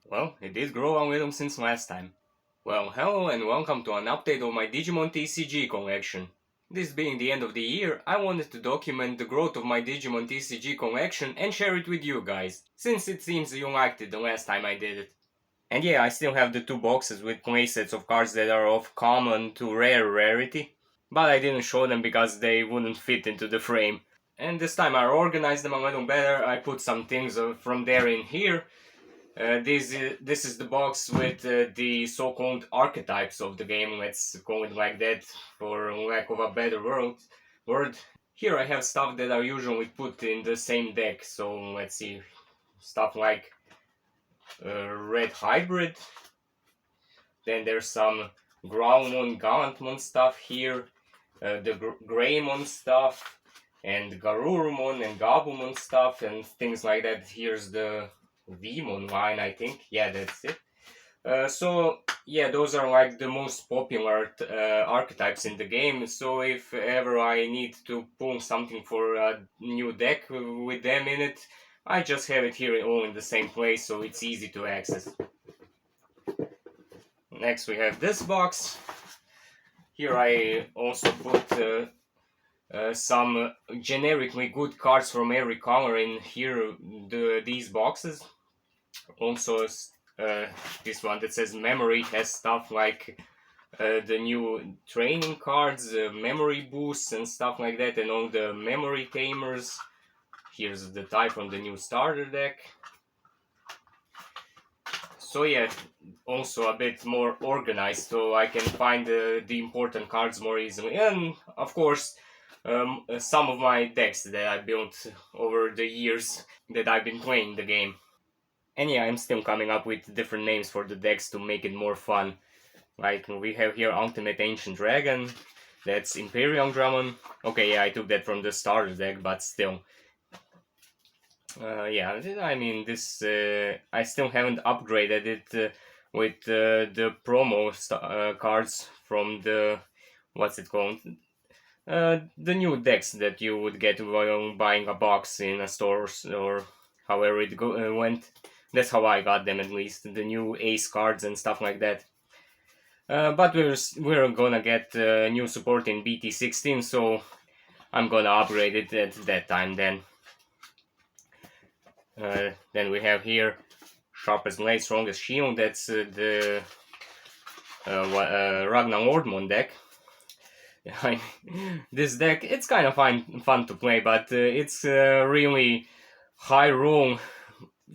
Well, it did grow on with since last time. Well, hello and welcome to an update of my Digimon TCG collection. This being the end of the year, I wanted to document the growth of my Digimon TCG collection and share it with you guys, since it seems you liked it the last time I did it. And yeah, I still have the two boxes with playsets of cards that are of common to rare rarity, but I didn't show them because they wouldn't fit into the frame. And this time I organized them a little better, I put some things from there in here. This is the box with the so-called archetypes of the game, let's call it like that, for lack of a better word. Here I have stuff that I usually put in the same deck, so let's see, stuff like Red Hybrid, then there's some Growlmon, Gallantmon stuff here, the Greymon stuff, and Garurumon and Gabumon stuff, and things like that. Here's the Vmon line, I think. Yeah, that's it. So yeah, those are like the most popular archetypes in the game. So if ever I need to pull something for a new deck with them in it, I just have it here all in the same place, so it's easy to access. Next we have this box. Here I also put some generically good cards from every color in here, these boxes. Also, this one that says memory has stuff like the new training cards, memory boosts and stuff like that, and all the memory tamers. Here's the type from the new starter deck. So yeah, also a bit more organized, so I can find the important cards more easily. And of course, some of my decks that I built over the years that I've been playing the game. And yeah, I'm still coming up with different names for the decks to make it more fun. Like we have here Ultimate Ancient Dragon, that's Imperial Dramon. Okay, yeah, I took that from the starter deck, but still. Yeah, I mean, this I still haven't upgraded it with the promo cards from the, what's it called? The new decks that you would get while buying a box in a store, or however it went. That's how I got them, at least, the new ace cards and stuff like that. But we're gonna get new support in BT16, so I'm gonna upgrade it at that time then. Then we have here Sharpest Blade, Strongest Shield. That's the Ragnar Lordmon deck. This deck, it's kind of fun to play, but it's really high roll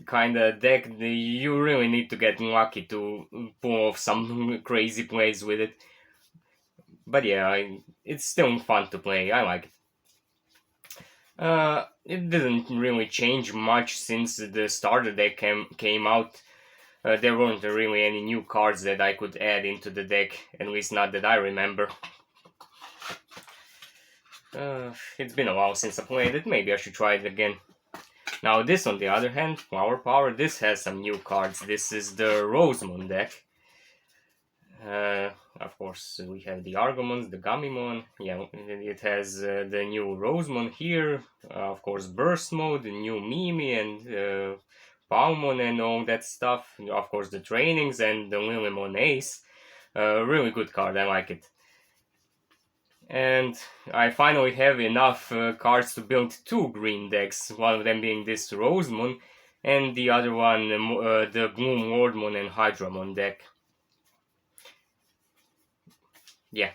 kind of deck. You really need to get lucky to pull off some crazy plays with it. But yeah, it's still fun to play. I like it. It didn't really change much since the starter deck came out. There weren't really any new cards that I could add into the deck, at least not that I remember. It's been a while since I played it, maybe I should try it again. Now this, on the other hand, Flower Power, this has some new cards. This is the Rosemon deck. Of course, we have the Argomons, the Gummimon. Yeah, it has the new Rosemon here. Of course, Burst Mode, the new Mimi, and Palmon, and all that stuff. Of course, the trainings and the Lilymon Ace. Really good card, I like it. And I finally have enough cards to build two green decks, one of them being this Rosemon, and the other one the Bloom Lordmon and Hydramon deck. Yeah,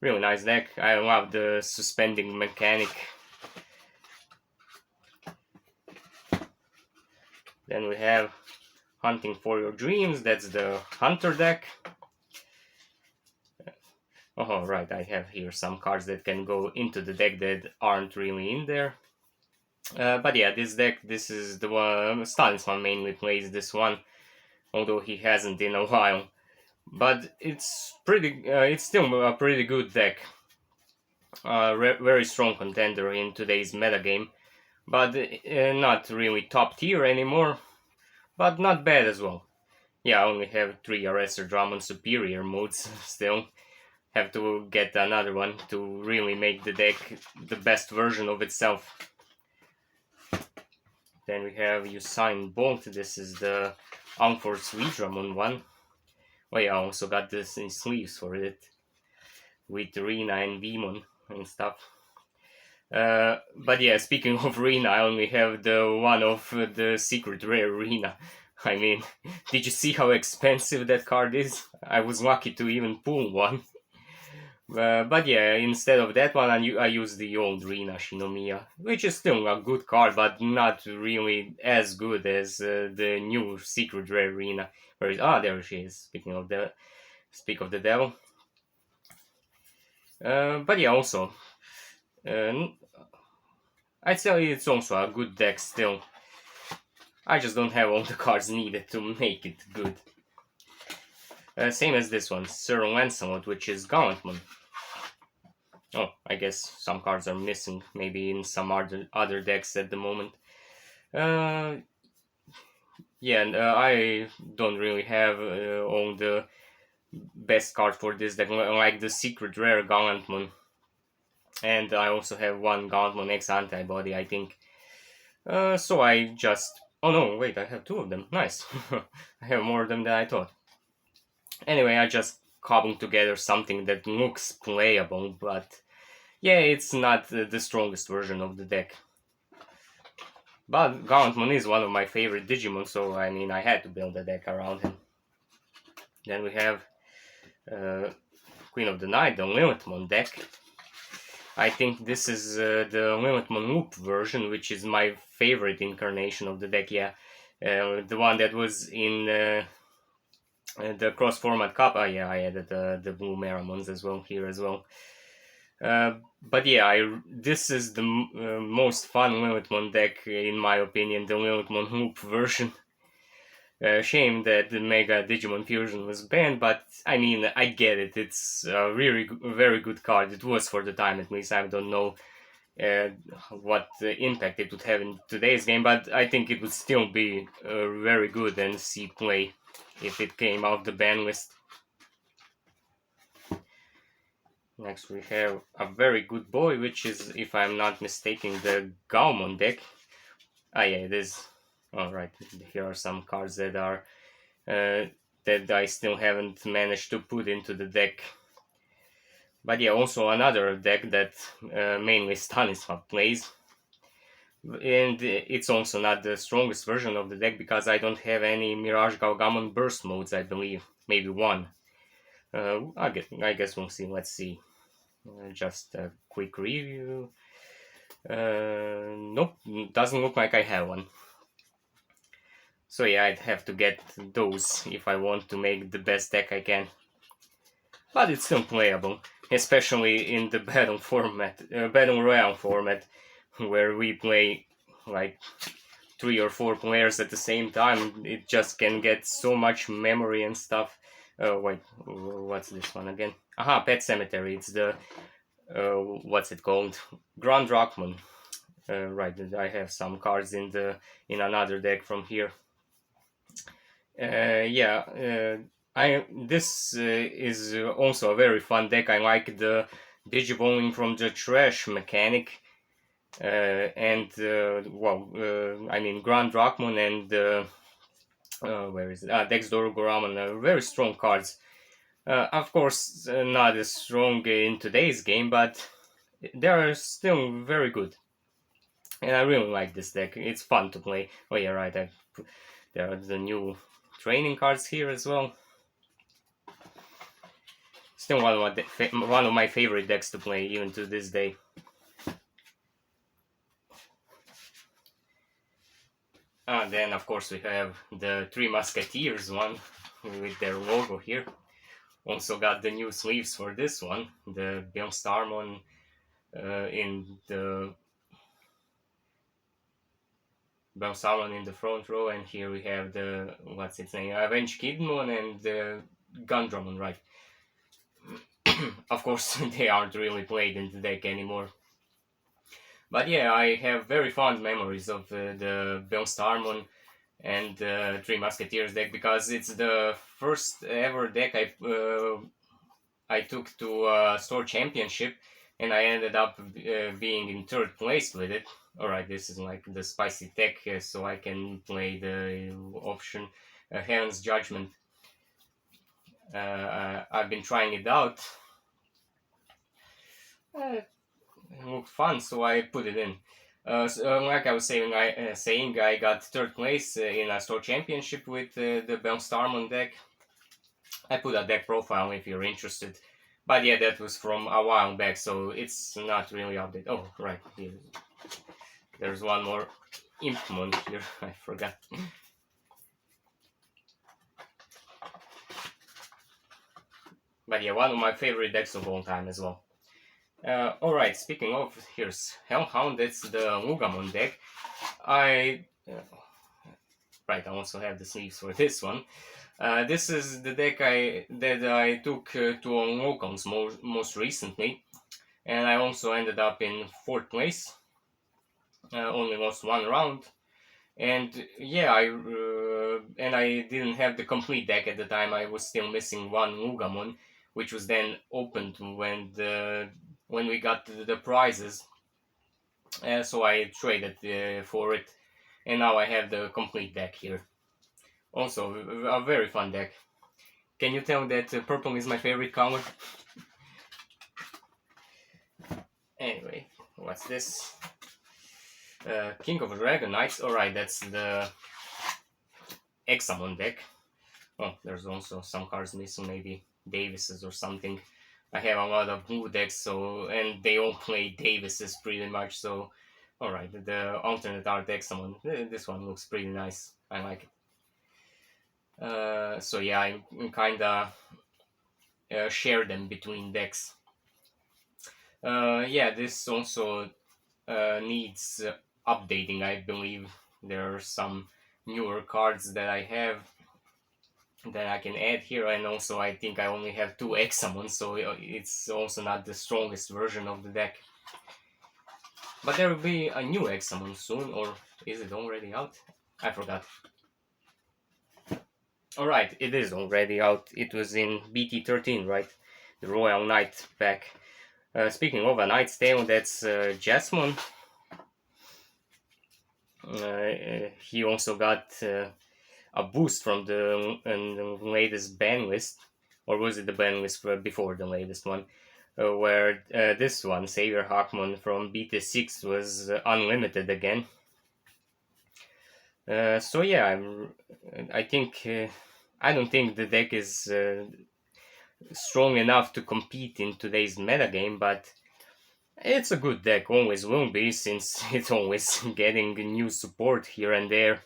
really nice deck. I love the suspending mechanic. Then we have Hunting for Your Dreams, that's the Hunter deck. Oh, right, I have here some cards that can go into the deck that aren't really in there. But yeah, this deck, this is the one, Stanisław mainly plays this one, although he hasn't in a while. But it's still a pretty good deck. Very strong contender in today's metagame, but not really top tier anymore, but not bad as well. Yeah, I only have 3 Arrestor Drummond superior modes still. have to get another one to really make the deck the best version of itself. Then we have Usain Bolt. This is the Unforced Digimon one. Oh yeah, I also got this in sleeves for it with Rina and Vemon and stuff. But yeah, speaking of Rina, I only have the one of the secret rare Rina. I mean, did you see how expensive that card is? I was lucky to even pull one. But yeah, instead of that one, I used the old Rina Shinomiya, which is still a good card, but not really as good as the new secret rare Rina. Where is there she is. Speak of the devil. But yeah, also, uh, I'd say it's also a good deck still. I just don't have all the cards needed to make it good. Same as this one, Sir Lancelot, which is Gauntman. Oh, I guess some cards are missing, maybe in some other decks at the moment. Yeah, and I don't really have all the best cards for this deck, like the secret rare Gauntman. And I also have one Gauntman X antibody, I think. So I just... Oh no, wait, I have two of them. Nice. I have more of them than I thought. Anyway, I just cobbled together something that looks playable, but yeah, it's not the strongest version of the deck. But Gauntman is one of my favorite Digimon, so I mean, I had to build a deck around him. Then we have Queen of the Night, the Lilithmon deck. I think this is the Lilithmon Loop version, which is my favorite incarnation of the deck, yeah. The one that was in the cross-format cup. Oh yeah, I added the blue Meramons as well here as well. But yeah, this is the most fun Lilithmon deck, in my opinion, the Lilithmon Loop version. Shame that the Mega Digimon Fusion was banned, but I mean, I get it. It's a really very good card. It was for the time, at least. I don't know what impact it would have in today's game, but I think it would still be very good and see play if it came off the ban list. Next we have a very good boy, which is, if I'm not mistaken, the Gaumon deck. Ah yeah, it is. Alright, here are some cards that are that I still haven't managed to put into the deck. But yeah, also another deck that mainly Stanislav plays. And it's also not the strongest version of the deck because I don't have any Mirage Galgamon burst modes, I believe. Maybe one. I guess we'll see. Let's see. Just a quick review. Nope, doesn't look like I have one. So yeah, I'd have to get those if I want to make the best deck I can. But it's still playable, especially in the battle format, battle royale format, where we play like 3 or 4 players at the same time. It just can get so much memory and stuff. Wait, what's this one again? Aha, Pet Cemetery. It's the what's it called? Grand Rockman. Right, I have some cards in another deck from here. This is also a very fun deck. I like the Digivolving from the Trash mechanic. I mean Grand Rockman and where is it? Dexdor Goraman are very strong cards. Of course, not as strong in today's game, but they are still very good. And I really like this deck. It's fun to play. Oh yeah, right. There are the new training cards here as well. Still one of my favorite decks to play, even to this day. Then of course we have the Three Musketeers one with their logo here. Also got the new sleeves for this one, the Bjornstarmon in the Bjornstarmon in the front row, and here we have the what's its name, Avenge Kidmon and the Gundramon, right? Of course, they aren't really played in the deck anymore. But yeah, I have very fond memories of the Bjornstarmon and Three Musketeers deck because it's the first ever deck I I took to a store championship, and I ended up being in third place with it. Alright, this is like the spicy tech, so I can play the option Heaven's Judgment. I've been trying it out. It looked fun, so I put it in. Like I was saying, I got third place in a store championship with the Belstarmon deck. I put a deck profile if you're interested. But yeah, that was from a while back, so it's not really updated. Oh, right, there's one more Impmon here, I forgot. But yeah, one of my favorite decks of all time as well. Alright, speaking of, here's Hellhound, that's the Lugamon deck. Right, I also have the sleeves for this one. This is the deck that I took to on locals most recently, and I also ended up in 4th place. Only lost one round, and yeah, I didn't have the complete deck at the time. I was still missing one Lugamon, which was then opened when we got the prizes. So I traded for it, and now I have the complete deck here. Also, a very fun deck. Can you tell that purple is my favorite color? Anyway, what's this? King of Dragon Knights. Alright, that's the Examon deck. Oh, there's also some cards missing, maybe Davises or something. I have a lot of blue decks, and they all play Davises pretty much, so alright, the alternate art Examon. This one looks pretty nice. I like it. So yeah, I kinda share them between decks. Yeah, this also needs updating, I believe. There are some newer cards that I have that I can add here, and also I think I only have 2 Examons, so it's also not the strongest version of the deck. But there will be a new Examon soon, or is it already out? I forgot. Alright, it is already out. It was in BT13, right? The Royal Knight pack. Speaking of a Knight's Tale, that's Jasmine. He also got a boost from the latest ban list, or was it the ban list before the latest one, where this one, Savior Hawkmon from BT6, was unlimited again. So yeah, I don't think the deck is strong enough to compete in today's metagame, but it's a good deck, always will be, since it's always getting new support here and there.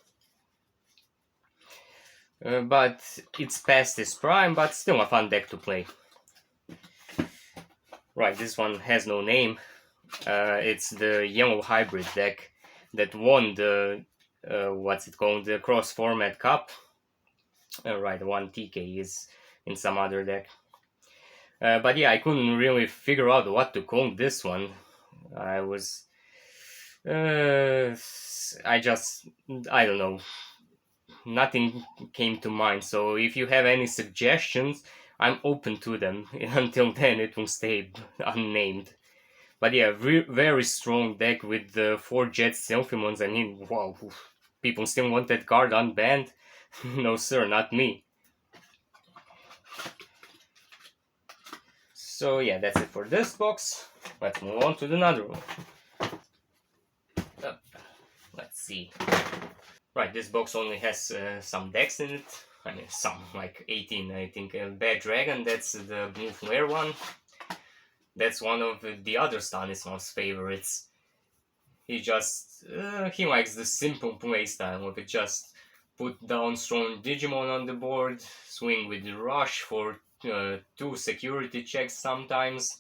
But it's past its prime, but still a fun deck to play. Right, this one has no name. It's the yellow hybrid deck that won the what's it called, the cross format cup. Right, one TK is in some other deck. But yeah, I couldn't really figure out what to call this one. I was, I don't know. Nothing came to mind. So if you have any suggestions, I'm open to them. Until then, it will stay unnamed. But yeah, very strong deck with the 4 Jet Selfimons. I mean, wow, people still want that card unbanned? No sir, not me. So yeah, that's it for this box. Let's move on to another one. Let's see. Right, this box only has some decks in it. I mean, some, like 18, I think. Bad Dragon, that's the blue flare one. That's one of the other Stanislav's favorites. He likes the simple playstyle of it. Just put down strong Digimon on the board, swing with the Rush for 2 security checks sometimes,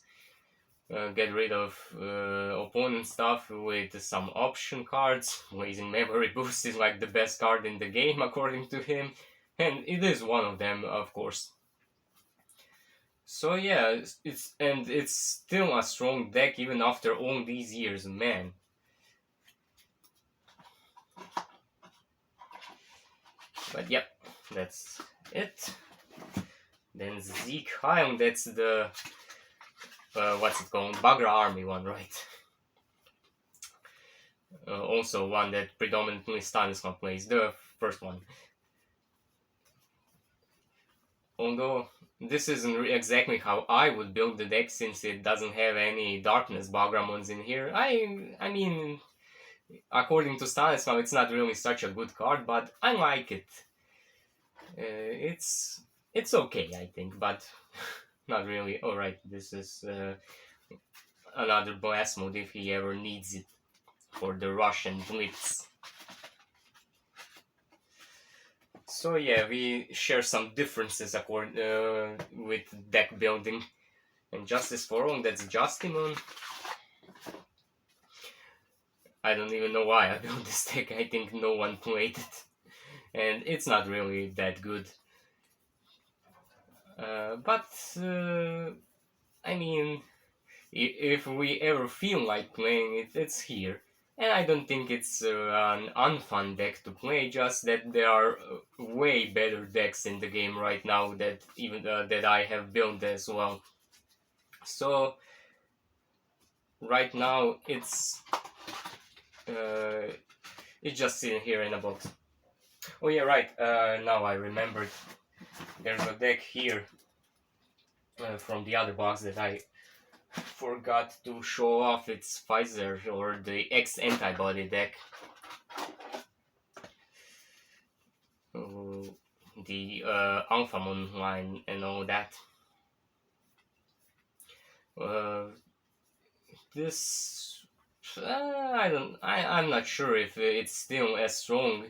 get rid of opponent stuff with some option cards. Blazing Memory Boost is like the best card in the game according to him, and it is one of them, of course. So yeah, it's still a strong deck even after all these years, man. But yep, that's it. Then Zeke Hyun, that's the what's it called? Bagra Army one, right? Also one that predominantly Stanisław plays, the first one. Although this isn't exactly how I would build the deck since it doesn't have any darkness Bagramons in here. I mean, according to Stanisław, it's not really such a good card, but I like it. It's okay, I think, but not really. Alright, this is another blast mode if he ever needs it for the Russian Blitz. So yeah, we share some differences with deck building. And Justice for All, that's Justimon. I don't even know why I built this deck, I think no one played it. And it's not really that good. I mean, if we ever feel like playing it, it's here. And I don't think it's an unfun deck to play, just that there are way better decks in the game right now that even that I have built as well. So right now it's just sitting here in a box. Oh yeah, right. Now I remembered. There's a deck here from the other box that I forgot to show off. It's Pfizer or the X antibody deck. The Alphamon line and all that. This I'm not sure if it's still as strong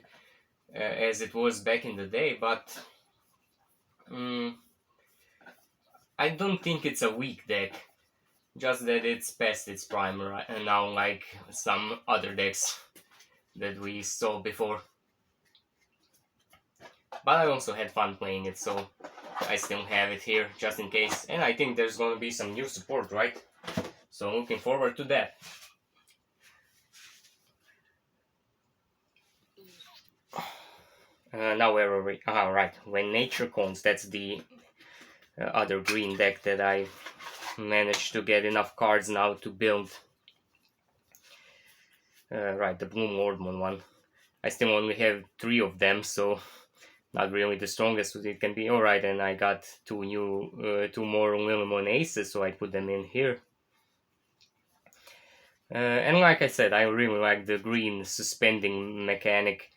as it was back in the day, but I don't think it's a weak deck. Just that it's past its prime right now, like some other decks that we saw before. But I also had fun playing it, so I still have it here just in case. And I think there's gonna be some new support, right? So looking forward to that. Now where are we? Ah, right. When nature calls, that's the other green deck that I managed to get enough cards now to build. Right, the Bloom Lordmon one. I still only have 3 of them, so not really the strongest it can be. Alright, and I got 2 more Lillimon Aces, so I put them in here. And like I said, I really like the green suspending mechanic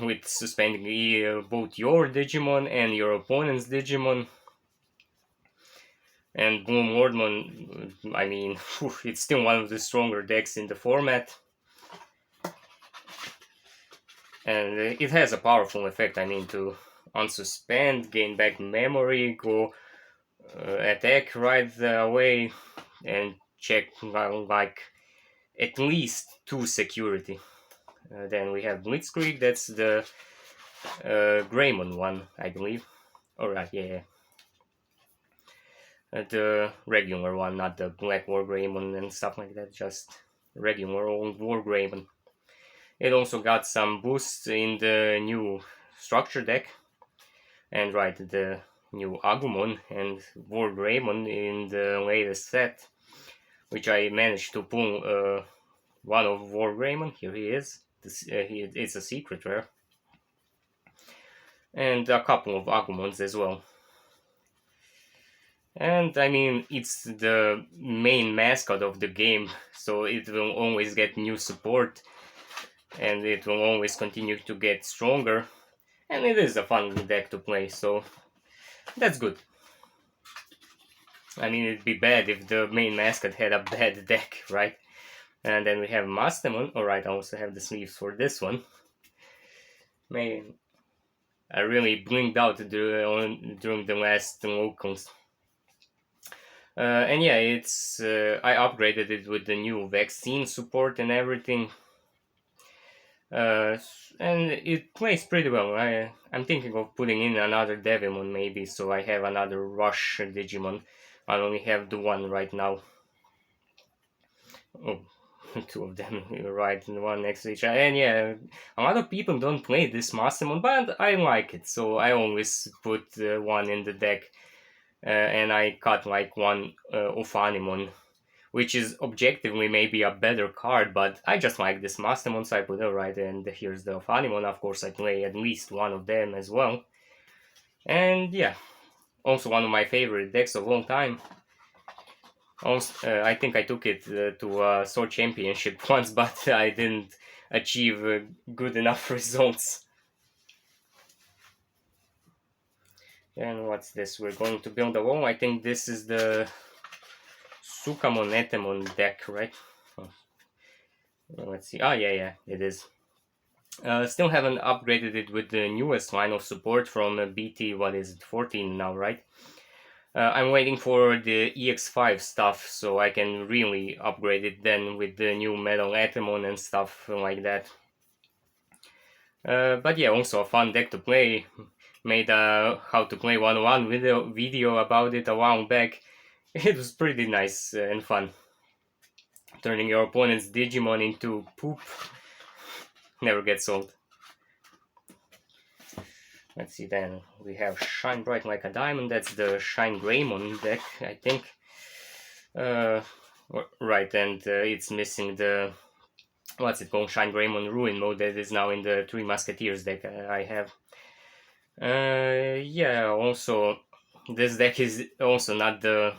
with suspending both your Digimon and your opponent's Digimon. And Bloom Lordmon, I mean, it's still one of the stronger decks in the format. And it has a powerful effect, I mean, to unsuspend, gain back memory, go attack right away, and check like at least 2 security. Then we have Blitzkrieg, that's the Greymon one, I believe. Alright, yeah. The regular one, not the Black War Greymon and stuff like that, just regular old War Greymon. It also got some boosts in the new structure deck. And right, the new Agumon and War Greymon in the latest set, which I managed to pull one of War Greymon. Here he is. It's a secret rare. And a couple of Agumons as well. And I mean, it's the main mascot of the game, so it will always get new support. And it will always continue to get stronger. And it is a fun deck to play, so that's good. I mean, it'd be bad if the main mascot had a bad deck, right? And then we have Mastemon. Alright, I also have the sleeves for this one. Man, I really blinked out during the last locals. And yeah, it's I upgraded it with the new vaccine support and everything. And it plays pretty well. I'm thinking of putting in another Devimon maybe, so I have another Rush Digimon. I only have the one right now. Oh, two of them right in one next to each other. And yeah, a lot of people don't play this Masamon, but I like it, so I always put one in the deck. And I cut like one Ophanimon, which is objectively maybe a better card, but I just like this Masamon, so I put it right. And here's the Ophanimon. Of course, I play at least one of them as well. And yeah, also one of my favorite decks of all time. Also, I think I took it to a Sword Championship once, but I didn't achieve good enough results. And what's this? We're going to build a wall. I think this is the Sukamon Etemon deck, right? Oh. Let's see. Ah, yeah, it is. Still haven't upgraded it with the newest line of support from BT, what is it, 14 now, right? I'm waiting for the EX5 stuff so I can really upgrade it then with the new Metal Atomon and stuff like that. But yeah, also a fun deck to play. Made a how to play 101 video about it a while back. It was pretty nice and fun. Turning your opponent's Digimon into poop never gets old. Let's see then. We have Shine Bright Like a Diamond. That's the Shine Greymon deck, I think. Right, and it's missing the... What's it called? Shine Greymon Ruin mode that is now in the Three Musketeers deck I have. Yeah, also, this deck is also not the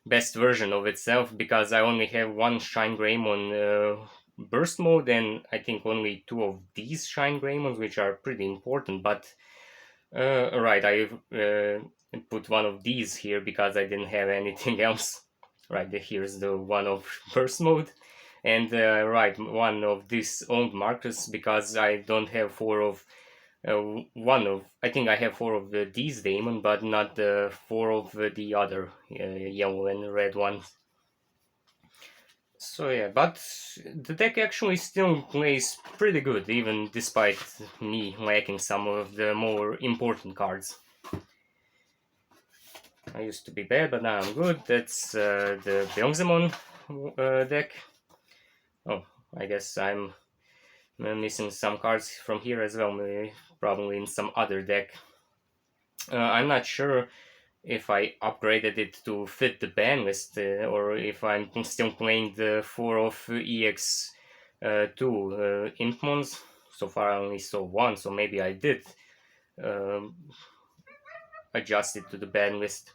best version of itself because I only have one Shine Greymon burst mode and I think only two of these Shine Greymons, which are pretty important, but right, I put one of these here because I didn't have anything else. Right, here's the one of burst mode, and right, one of these old markers because I don't have four of I think I have four of these Daemon, but not four of the other yellow and red ones. So yeah, but the deck actually still plays pretty good, even despite me lacking some of the more important cards. I used to be bad, but now I'm good. That's the Benzemon deck. Oh, I guess I'm missing some cards from here as well, maybe, probably in some other deck. I'm not sure if I upgraded it to fit the ban list or if I'm still playing the 4 of EX2 Impmons. So far I only saw one, so maybe I did adjust it to the ban list.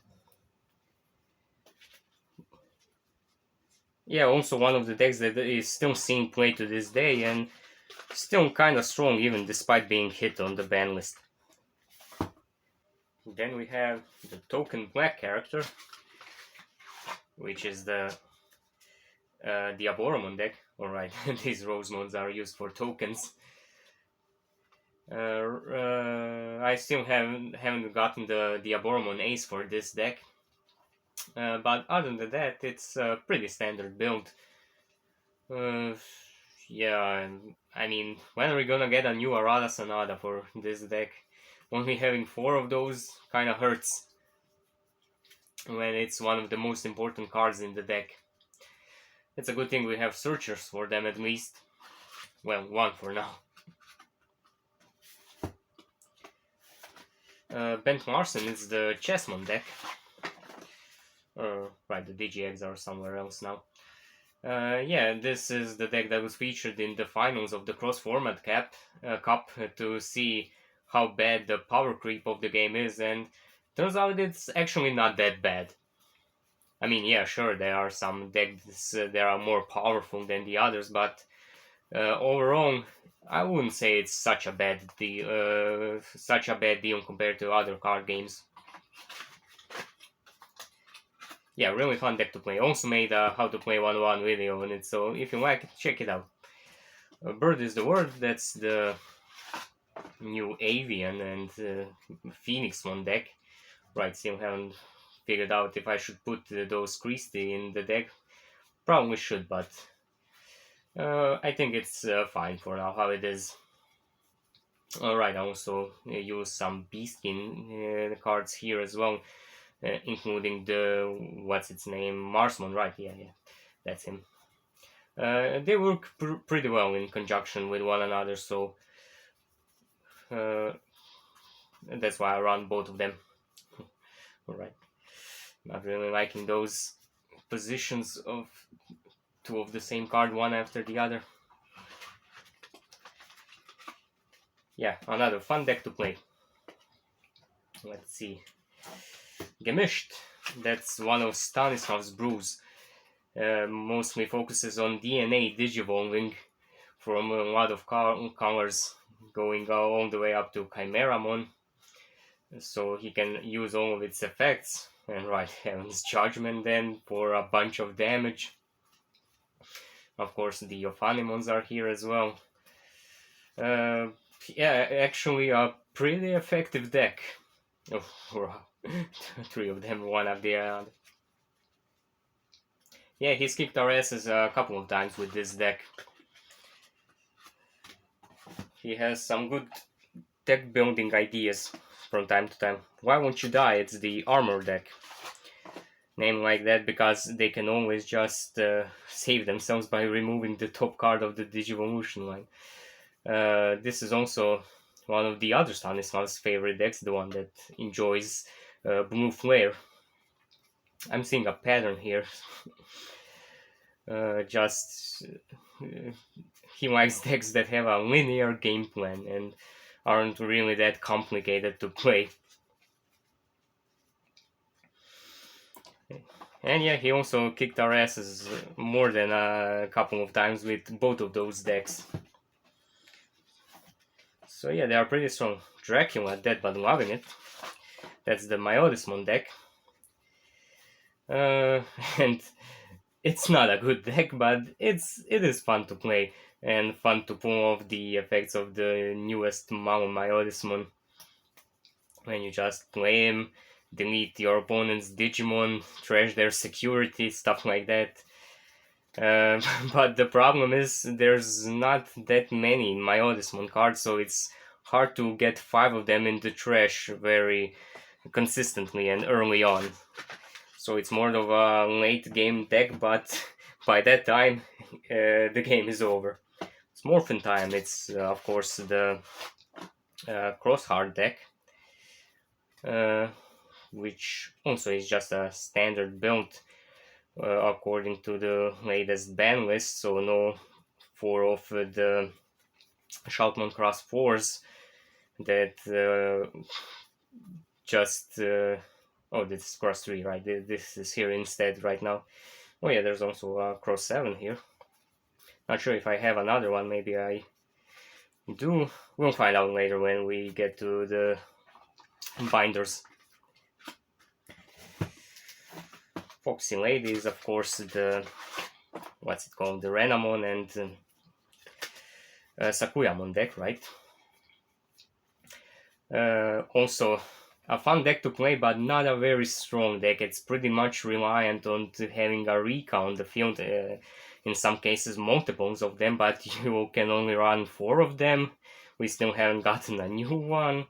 Yeah, also one of the decks that is still seeing play to this day and still kind of strong even despite being hit on the ban list. Then we have the token black character, which is the Aboromon deck. Alright, these rose modes are used for tokens. I still haven't gotten the Aboromon Ace for this deck. But other than that, it's a pretty standard build. Yeah, I mean, when are we gonna get a new Arada Sonata for this deck? Only having 4 of those kinda hurts when it's one of the most important cards in the deck. It's a good thing we have searchers for them at least. Well, one for now. Bent Larsen is the Chessmon deck. Right, the DGX are somewhere else now. Yeah, this is the deck that was featured in the finals of the cross-format cup to see how bad the power creep of the game is, and turns out it's actually not that bad. I mean, yeah, sure, there are some decks that are more powerful than the others, but overall, I wouldn't say it's such a bad deal compared to other card games. Yeah, really fun deck to play. Also made a how to play 1-1 video on it, so if you like it, check it out. Bird is the Word, that's the new Avian and Phoenix one deck. Right, still haven't figured out if I should put those Christie in the deck. Probably should, but I think it's fine for now how it is. Alright, I also use some Beastkin cards here as well, including the, what's its name, Marsmon, right, yeah, that's him. They work pretty well in conjunction with one another, so uh, that's why I run both of them. Alright, not really liking those positions of two of the same card, one after the other. Yeah, another fun deck to play. Let's see. Gemisht. That's one of Stanislav's brews. Mostly focuses on DNA digivolving from a lot of colors, going all the way up to Chimeramon. So he can use all of its effects and write Heaven's Judgment then for a bunch of damage. Of course, the Ophanimons are here as well. Yeah, actually a pretty effective deck. Oh, wow. Three of them, one after the other. Yeah, he's kicked our asses a couple of times with this deck. He has some good deck building ideas from time to time. Why Won't You Die? It's the armor deck. Named like that because they can always just save themselves by removing the top card of the Digivolution line. This is also one of the other Stanislav's favorite decks, the one that enjoys Blue Flare. I'm seeing a pattern here. He likes decks that have a linear game plan and aren't really that complicated to play. And yeah, he also kicked our asses more than a couple of times with both of those decks. So yeah, they are pretty strong. Dracula, dead but loving it. That's the Myodismon deck. And it's not a good deck, but it is fun to play and fun to pull off the effects of the newest Myodismon. When you just play him, delete your opponent's Digimon, trash their security, stuff like that. But the problem is there's not that many Myodismon cards, so it's hard to get 5 of them in the trash very consistently and early on. So it's more of a late game deck, but by that time the game is over. It's Morphin time. It's of course the Crossheart deck, which also is just a standard build according to the latest ban list, so no 4 of the Shoutmon Cross 4s that oh, this is Cross 3, right? This is here instead right now. Oh yeah, there's also a Cross 7 here. Not sure if I have another one, maybe I do. We'll find out later when we get to the binders. Foxy Lady is of course the, what's it called, the Renamon and Sakuyamon deck, right? Also a fun deck to play, but not a very strong deck. It's pretty much reliant on having a Rika on the field, in some cases multiples of them, but you can only run 4 of them. We still haven't gotten a new one.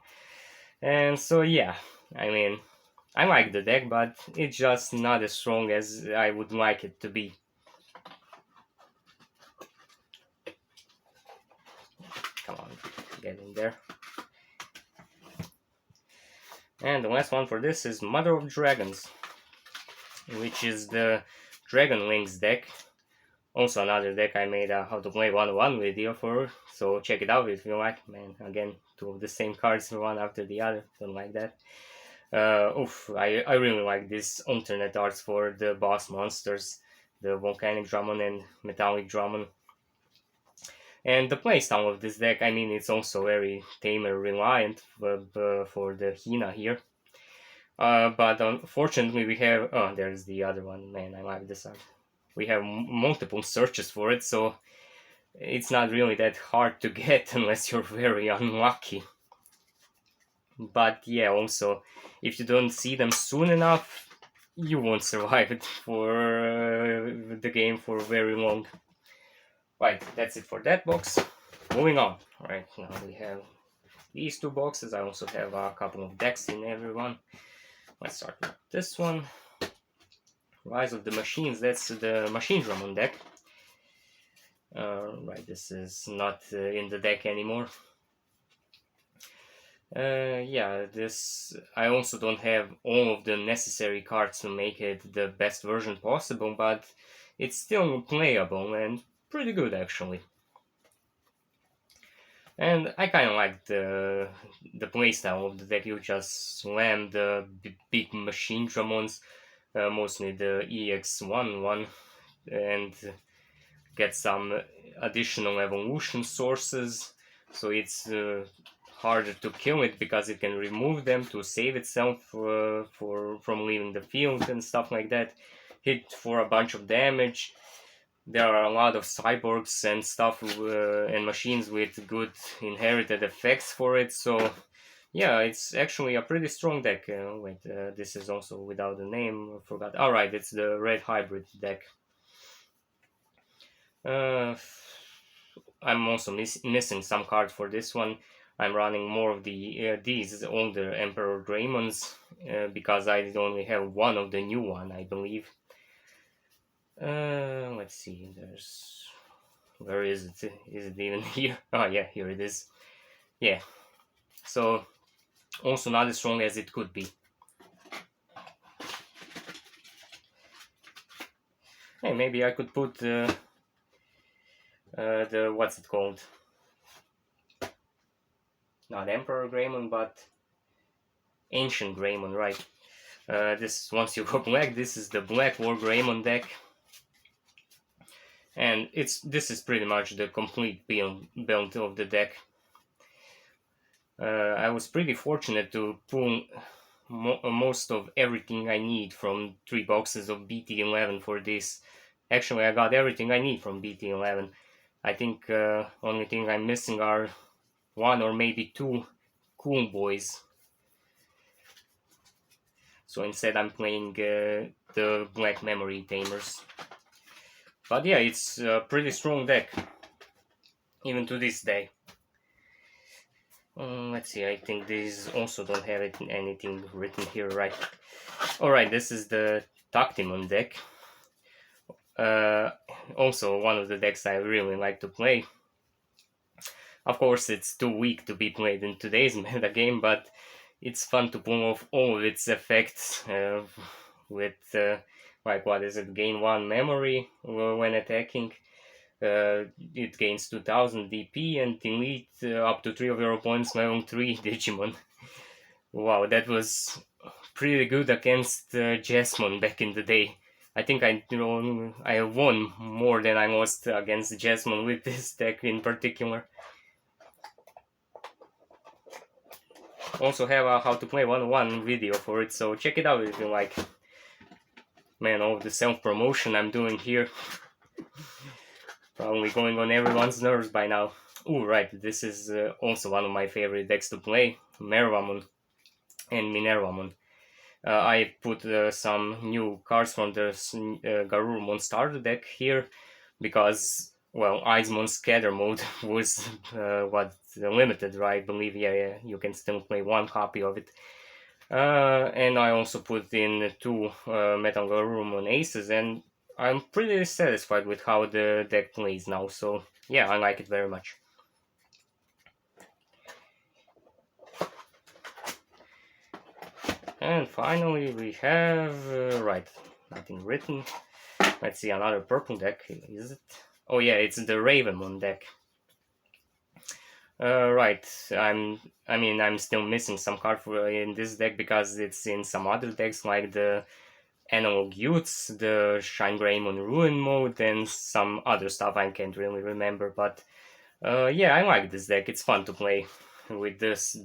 And so yeah, I mean, I like the deck, but it's just not as strong as I would like it to be. Come on, get in there. And the last one for this is Mother of Dragons, which is the Dragon Links deck. Also another deck I made a how to play 101 video for, so check it out if you like. Man, again, 2 of the same cards, one after the other, don't like that. I really like these alternate arts for the boss monsters, the Volcanic Drummond and Metallic Drummond. And the playstyle of this deck, I mean, it's also very tamer reliant for the Hina here. But unfortunately we have, oh, there's the other one. Man, I like this art. We have multiple searches for it, so it's not really that hard to get unless you're very unlucky. But yeah, also, if you don't see them soon enough, you won't survive it for the game for very long. Right, that's it for that box. Moving on. Alright, now we have these 2 boxes. I also have a couple of decks in everyone. Let's start with this one. Rise of the Machines, that's the Machine Drummond deck. Right, this is not in the deck anymore. Yeah, this I also don't have all of the necessary cards to make it the best version possible, but it's still playable and pretty good actually. And I kind of like the playstyle of the deck. You just slam the big machine Dramons, mostly the EX1 and get some additional evolution sources, so it's harder to kill it because it can remove them to save itself from leaving the field and stuff like that. Hit for a bunch of damage. There are a lot of cyborgs and stuff and machines with good inherited effects for it, so yeah, it's actually a pretty strong deck. This is also without a name. I forgot. All right, it's the red hybrid deck. Uh, I'm also missing some cards for this one. I'm running more of these older Emperor Draymons because I only have one of the new one, I believe. Let's see. Where is it? Is it even here? Oh yeah, here it is. Yeah. So also not as strong as it could be. Hey, maybe I could put the what's it called? Not Emperor Greymon, but Ancient Greymon, right? This once you go black, this is the Black War Greymon deck, and this is pretty much the complete build of the deck. I was pretty fortunate to pull most of everything I need from 3 boxes of BT11 for this. Actually, I got everything I need from BT11. I think only thing I'm missing are 1 or maybe 2 cool boys. So instead I'm playing the Black Memory Tamers. But yeah, it's a pretty strong deck, even to this day. Let's see, I think these also don't have anything written here, right? Alright, this is the Tactimon deck. Also one of the decks I really like to play. Of course, it's too weak to be played in today's meta game, but it's fun to pull off all of its effects with, like, what is it, gain 1 memory when attacking. It gains 2000 DP and delete up to 3 of your opponent's level 3 Digimon. Wow, that was pretty good against Jasmine back in the day. I think I won more than I lost against Jasmine with this deck in particular. Also have a how to play 101 video for it, so check it out if you like. Man, all the self-promotion I'm doing here. Probably going on everyone's nerves by now. Oh, right, this is also one of my favorite decks to play, Mervamon and Minervamon. I put some new cards from the Garurumon starter deck here because, well, Icemon Scatter mode was limited, right? I believe, yeah, you can still play 1 copy of it. And I also put in 2 Metal Garurumon Aces, and I'm pretty satisfied with how the deck plays now, so yeah, I like it very much. And finally we have, right, nothing written. Let's see, another purple deck, is it? Oh yeah, it's the Ravenmoon deck. Right, I'm still missing some card in this deck because it's in some other decks like the Analog Youths, the Shine Greymon Ruin mode, and some other stuff I can't really remember. But yeah, I like this deck. It's fun to play with this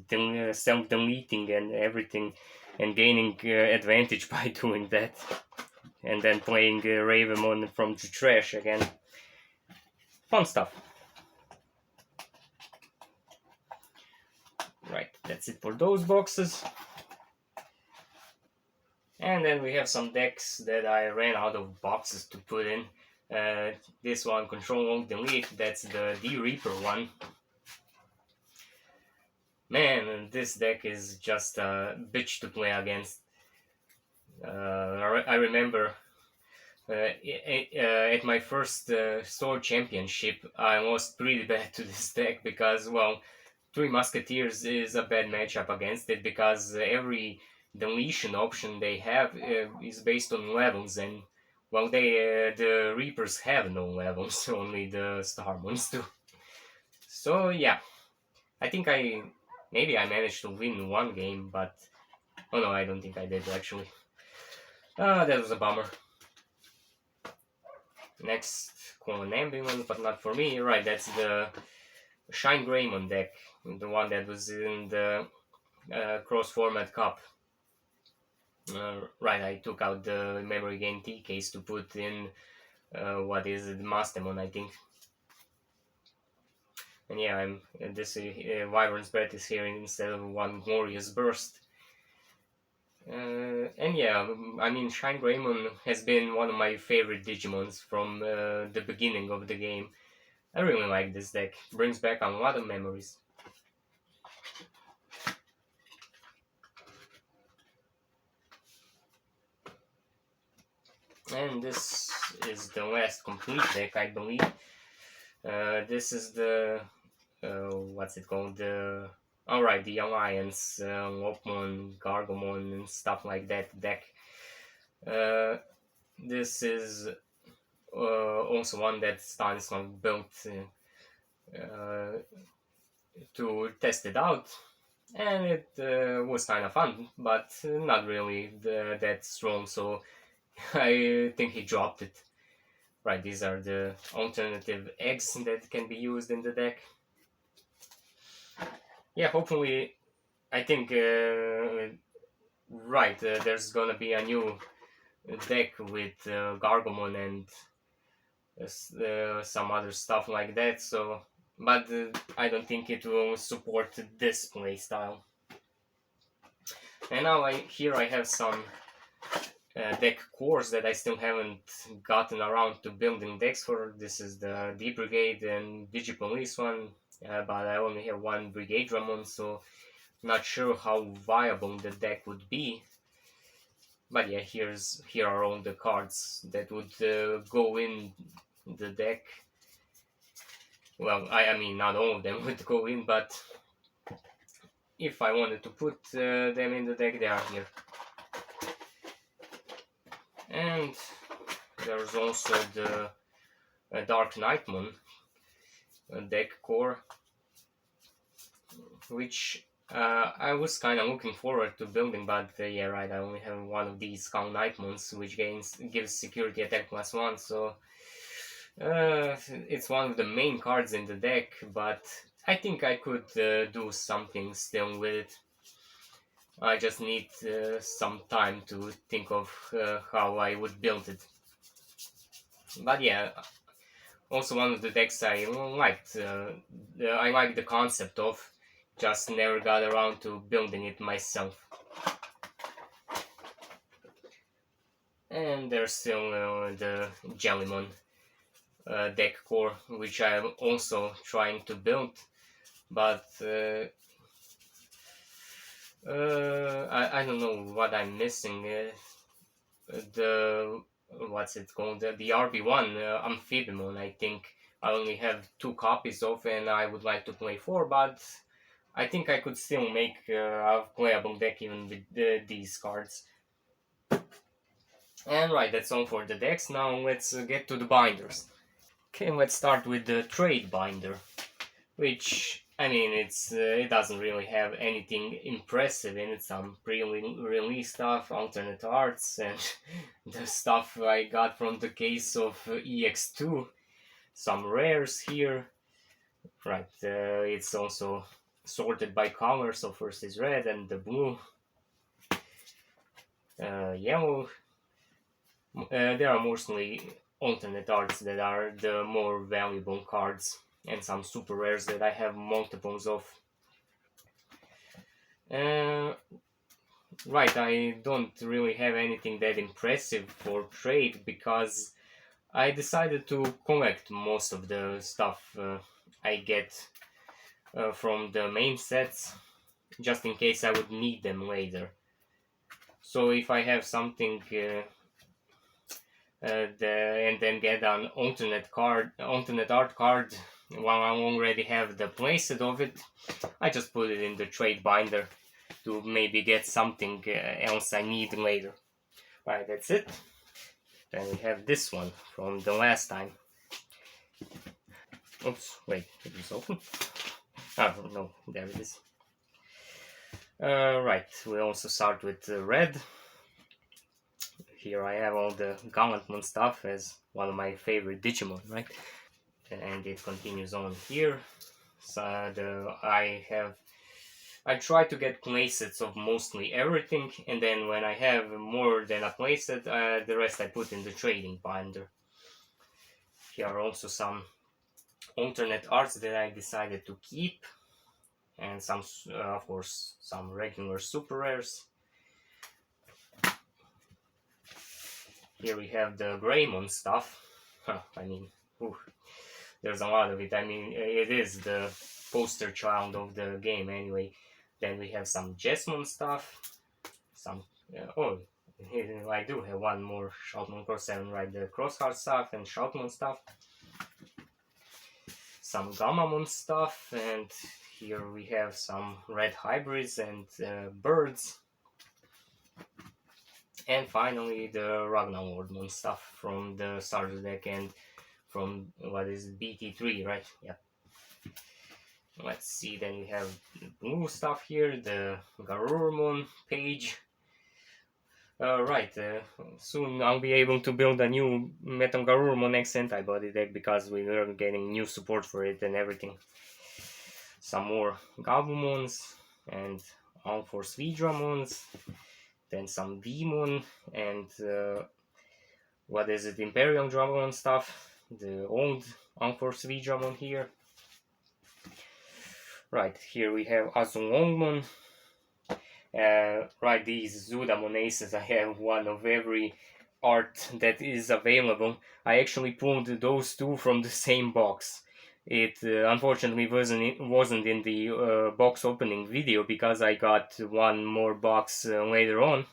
self-deleting and everything, and gaining advantage by doing that, and then playing Ravenmon from the trash again. Fun stuff. Right, that's it for those boxes. And then we have some decks that I ran out of boxes to put in. This one, Control Alt Delete, that's the D-Reaper one. Man, this deck is just a bitch to play against. I remember At my first sword championship, I lost pretty bad to this deck because, well, Three Musketeers is a bad matchup against it because every deletion option they have is based on levels, and well, the Reapers have no levels, only the Star ones do. So yeah, I think maybe I managed to win one game, but oh no, I don't think I did actually. That was a bummer. Next, call an ambulance, but not for me. Right, that's the Shine Greymon deck, the one that was in the cross format cup. Right, I took out the memory game T case to put in what is it, Mastemon, I think. And yeah, I'm this Wyvern's Breath is here instead of one glorious burst. And yeah, I mean, Shine Greymon has been one of my favorite Digimons from the beginning of the game. I really like this deck. Brings back a lot of memories. And this is the last complete deck, I believe. This is the what's it called? Alright, the Alliance, Lopmon, Gargomon, and stuff like that deck. This is also one that Stanislav built to test it out, and it was kind of fun, but not really that strong, so I think he dropped it. Right, these are the alternative eggs that can be used in the deck. Yeah, hopefully, I think, right, there's gonna be a new deck with Gargomon and some other stuff like that, so, but I don't think it will support this playstyle. And now here I have some deck cores that I still haven't gotten around to building decks for. This is the D Brigade and Digipolice one, but I only have one Brigade Ramon, so not sure how viable the deck would be. But yeah, here are all the cards that would go in the deck. Well, I mean, not all of them would go in, but if I wanted to put them in the deck, they are here. And there's also the Dark Nightmon deck core, which I was kind of looking forward to building, but yeah, right, I only have one of these Skull Nightmons, which gives security attack +1, so it's one of the main cards in the deck, but I think I could do something still with it. I just need some time to think of how I would build it. But yeah, also one of the decks I liked. I like the concept of, just never got around to building it myself. And there's still the Jellymon deck core, which I'm also trying to build, but I don't know what I'm missing. The what's it called? The RB1 Amphibimon. I think I only have 2 copies of, and I would like to play 4, but I think I could still make a playable deck even with these cards. And right, that's all for the decks. Now let's get to the binders. Okay, let's start with the trade binder, which, I mean, it doesn't really have anything impressive in it. Some pre-release stuff, alternate arts, and the stuff I got from the case of EX2. Some rares here. Right, it's also sorted by color, so first is red and the blue. Yellow. There are mostly alternate arts that are the more valuable cards, and some super rares that I have multiples of. Right, I don't really have anything that impressive for trade because I decided to collect most of the stuff I get from the main sets, just in case I would need them later. So if I have something and then get an alternate art card. While I already have the playset of it, I just put it in the trade binder to maybe get something else I need later. Right, that's it. Then we have this one from the last time. Oops, wait, it was open? Oh, no, there it is. Right, we also start with red. Here I have all the Gallantmon stuff as one of my favorite Digimon, right? And it continues on here. So I try to get playsets of mostly everything, and then when I have more than a playset, the rest I put in the trading binder. Here are also some alternate arts that I decided to keep, and some, of course, some regular super rares. Here we have the Greymon stuff. I mean, ooh, there's a lot of it. I mean, it is the poster child of the game anyway. Then we have some Jesmon stuff. Some, oh, I do have one more Shoutmon Cross 7, right? The Crossheart stuff and Shoutmon stuff. Some Gammamon stuff, and here we have some red hybrids and birds. And finally, the Ragnar Lordmon stuff from the starter deck and from what is it, BT3, right? Yeah. Let's see, then we have blue stuff here, the Garurumon page. Right, soon I'll be able to build a new Metal Garurumon X antibody deck because we are getting new support for it and everything. Some more Gabumons and All-Force Vidramons, then some Vmon and what is it, Imperial Dramon stuff, the old All-Force Vidramon here. Right, here we have Azulongmon. Right, these Zudamon Aces, I have one of every art that is available. I actually pulled those two from the same box. It unfortunately wasn't in the box opening video because I got one more box later on.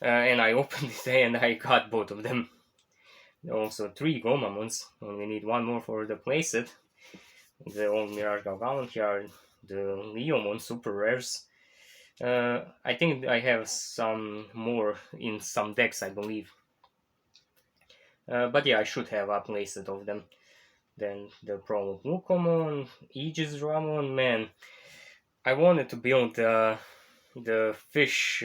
And I opened it and I got both of them. Also 3 Gomamons, only need one more for the playset. The old Mirage Galgalon here, the Leomon super rares. I think I have some more in some decks, I believe. But yeah, I should have a playset of them. Then the Promo Wukomon, Aegis Ramon, man. I wanted to build the fish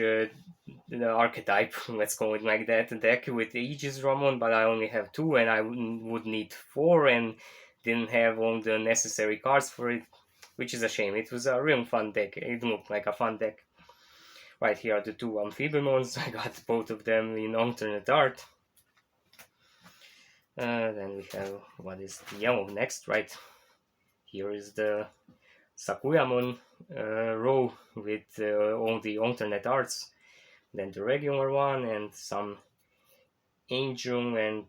the archetype, let's call it like that, deck with Aegis Ramon, but I only have 2 and I would need 4 and didn't have all the necessary cards for it, which is a shame. It was a real fun deck. It looked like a fun deck. Right, here are the 2 Amphibimons. I got both of them in alternate art. Then we have, what is the yellow next, right? Here is the Sakuyamon row with all the alternate arts. Then the regular one and some Angel and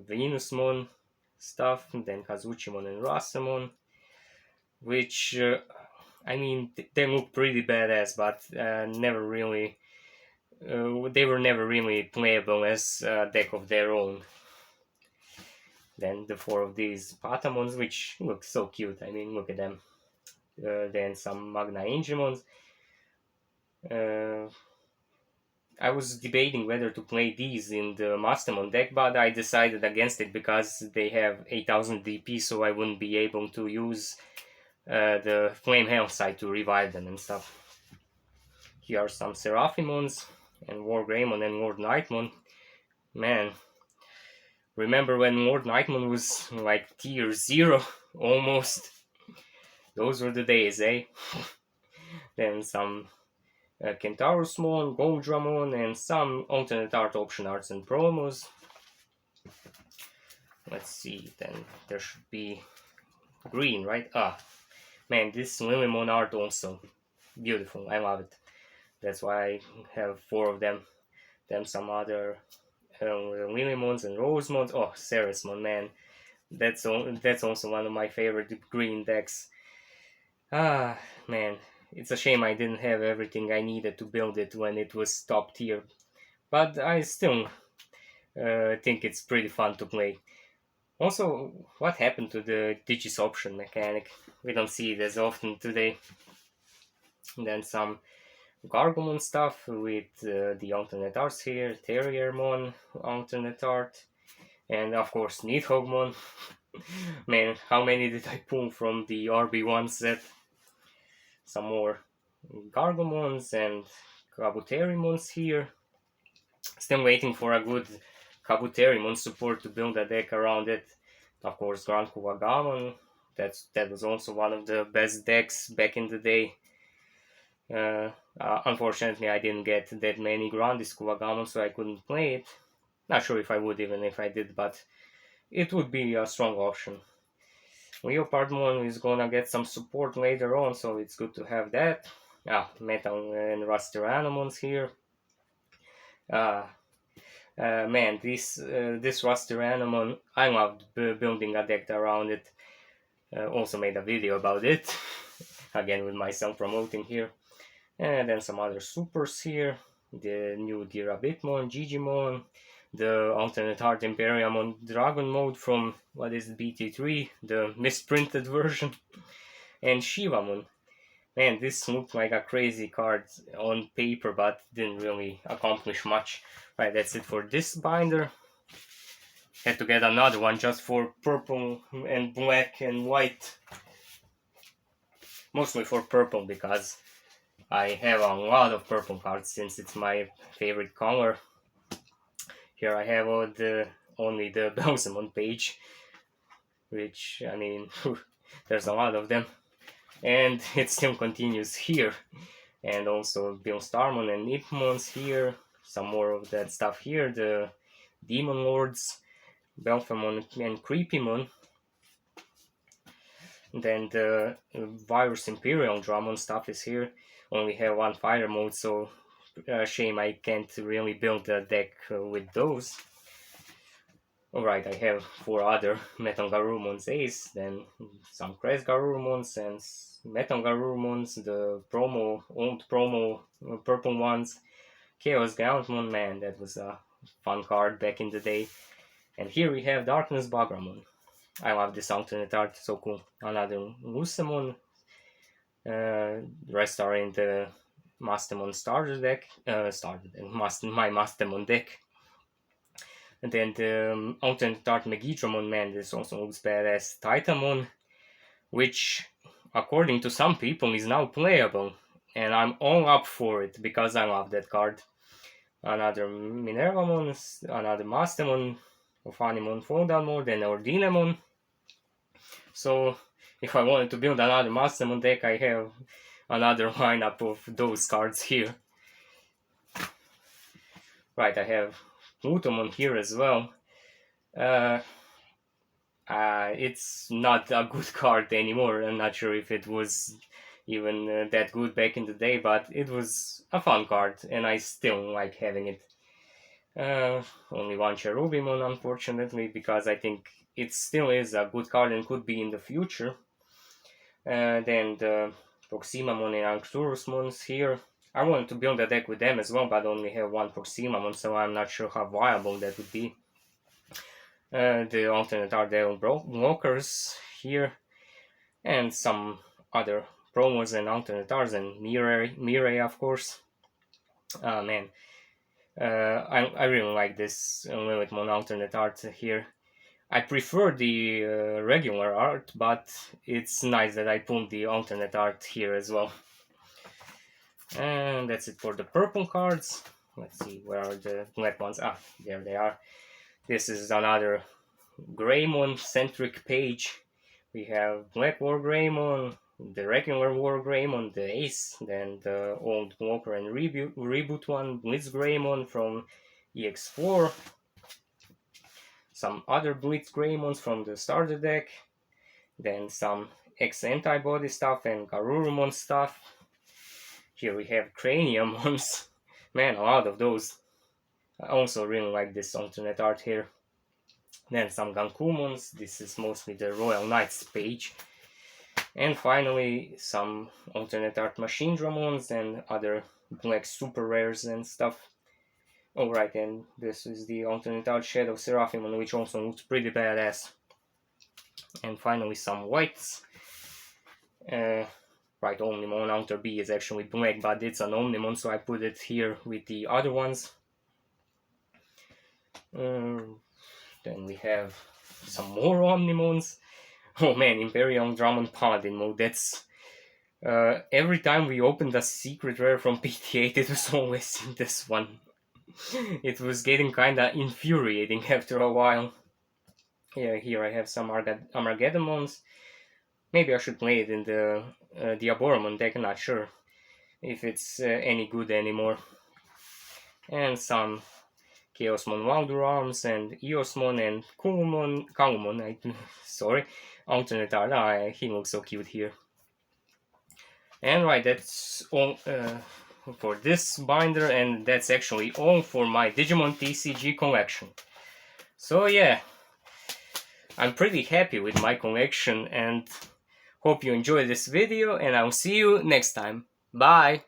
Venusmon stuff. Then Kazuchimon and Rasamon, which I mean they look pretty badass, but never really. They were never really playable as a deck of their own. Then the 4 of these Patamons, which look so cute. I mean, look at them. Then some Magna Angemons. I was debating whether to play these in the Mastermon deck, but I decided against it because they have 8000 DP, so I wouldn't be able to use the Flame Hail side to revive them and stuff. Here are some Seraphimons and War Greymon and Lord Nightmon. Man, remember when Lord Nightmon was like tier 0 almost? Those were the days, eh? Then some Kentaurusmon, Goldramon, and some alternate art option arts and promos. Let's see, then there should be green, right? Ah, man, this Lilymon art also beautiful. I love it. That's why I have 4 of them. Then some other Lilymons and Rosemons. Oh, Ceresmon, man. That's also one of my favorite green decks. Ah, man. It's a shame I didn't have everything I needed to build it when it was top tier. but I still think it's pretty fun to play. Also, what happened to the Digis option mechanic? We don't see it as often today. And then some Gargomon stuff with the alternate arts here, Terriermon alternate art, and of course Nidhoggmon. Man, how many did I pull from the RB1 set? Some more Gargomons and Kabuterimons here. Still waiting for a good Kabuterimon support to build a deck around it. Of course, Grand Kuwagamon. That was also one of the best decks back in the day. Unfortunately, I didn't get that many Grandis Kuwagamon, so I couldn't play it. Not sure if I would even if I did, but it would be a strong option. Leopardmon is gonna get some support later on, so it's good to have that. Metal and Rusty Animals here. Uh, Man, this Rusty Animal, I loved building a deck around it. Also made a video about it, again with myself promoting here. And then some other supers here. The new Dirabitmon, Gigimon, the alternate art Imperium on Dragon mode from what is BT3, the misprinted version, and Shivamon. Man, this looked like a crazy card on paper, but didn't really accomplish much. Right, that's it for this binder. Had to get another one just for purple and black and white. Mostly for purple because I have a lot of purple cards since it's my favorite color. Here I have only the Belzemon page, which, I mean, there's a lot of them. And it still continues here. And also Bill Starmon and Ipmons here. Some more of that stuff here. The Demon Lords, Belphemon and Creepymon. Then the Virus Imperial Dramon stuff is here. Only have one fire mode, so shame I can't really build a deck with those. Alright, I have 4 other Metal Garurumons Ace, then some Crest Garurumons and Metal Garurumons, the old promo purple ones, Chaos Gauntmon, man, that was a fun card back in the day. And here we have Darkness Bagramon. I love this alternate art, so cool. Another Lucemon, restoring the Mastemon starter deck, my Mastemon deck. And then the alternate art Megidramon, man, this also looks badass. Titamon, which, according to some people, is now playable. And I'm all up for it, because I love that card. Another Minervamon, another Mastemon, Ophanimon Foldal mode, and Ordinamon. So, if I wanted to build another Mastemon deck, I have another lineup of those cards here. Right, I have Plutomon here as well. It's not a good card anymore. I'm not sure if it was even that good back in the day, but it was a fun card, and I still like having it. Only one Cherubimon, unfortunately, because I think it still is a good card and could be in the future. Then the Proximamon and Arcturusmons here. I wanted to build a deck with them as well, but only have one Proximamon, so I'm not sure how viable that would be. The alternate art Devil Blockers here, and some other promos and alternate arts, and Mirai, of course. Man, I really like this Lilithmon alternate art here. I prefer the regular art, but it's nice that I pulled the alternate art here as well. And that's it for the purple cards. Let's see, where are the black ones? There they are. This is another Greymon centric page. We have Black War Greymon, the regular War Greymon, the Ace, then the old Blocker and reboot one, Blitz Greymon from EX4, some other Blitz Greymons from the starter deck, then some X antibody stuff and Garurumon stuff. Here we have Craniumons. Man, a lot of those. I also really like this alternate art here. Then some Gankumons. This is mostly the Royal Knights page. And finally, some alternate art Machine Dramons and other black super rares and stuff. Alright, and this is the alternate art Shadow Seraphimon, which also looks pretty badass. And finally some whites. Right, Omnimon Outer B is actually black, but it's an Omnimon, so I put it here with the other ones. Then we have some more Omnimons. Oh man, Imperial Drummond Paladin mode, that's... every time we opened a secret rare from PT8, it was always in this one. It was getting kinda infuriating after a while. Yeah, here I have some Armageddonmons. Maybe I should play it in the Diaboromon deck, I'm not sure if it's any good anymore. And some Chaosmon Waldurarms and Eosmon and Kalumon, sorry, alternate art. He looks so cute here. And right, that's all for this binder, and that's actually all for my Digimon TCG collection. So yeah, I'm pretty happy with my collection and hope you enjoyed this video, and I'll see you next time. Bye!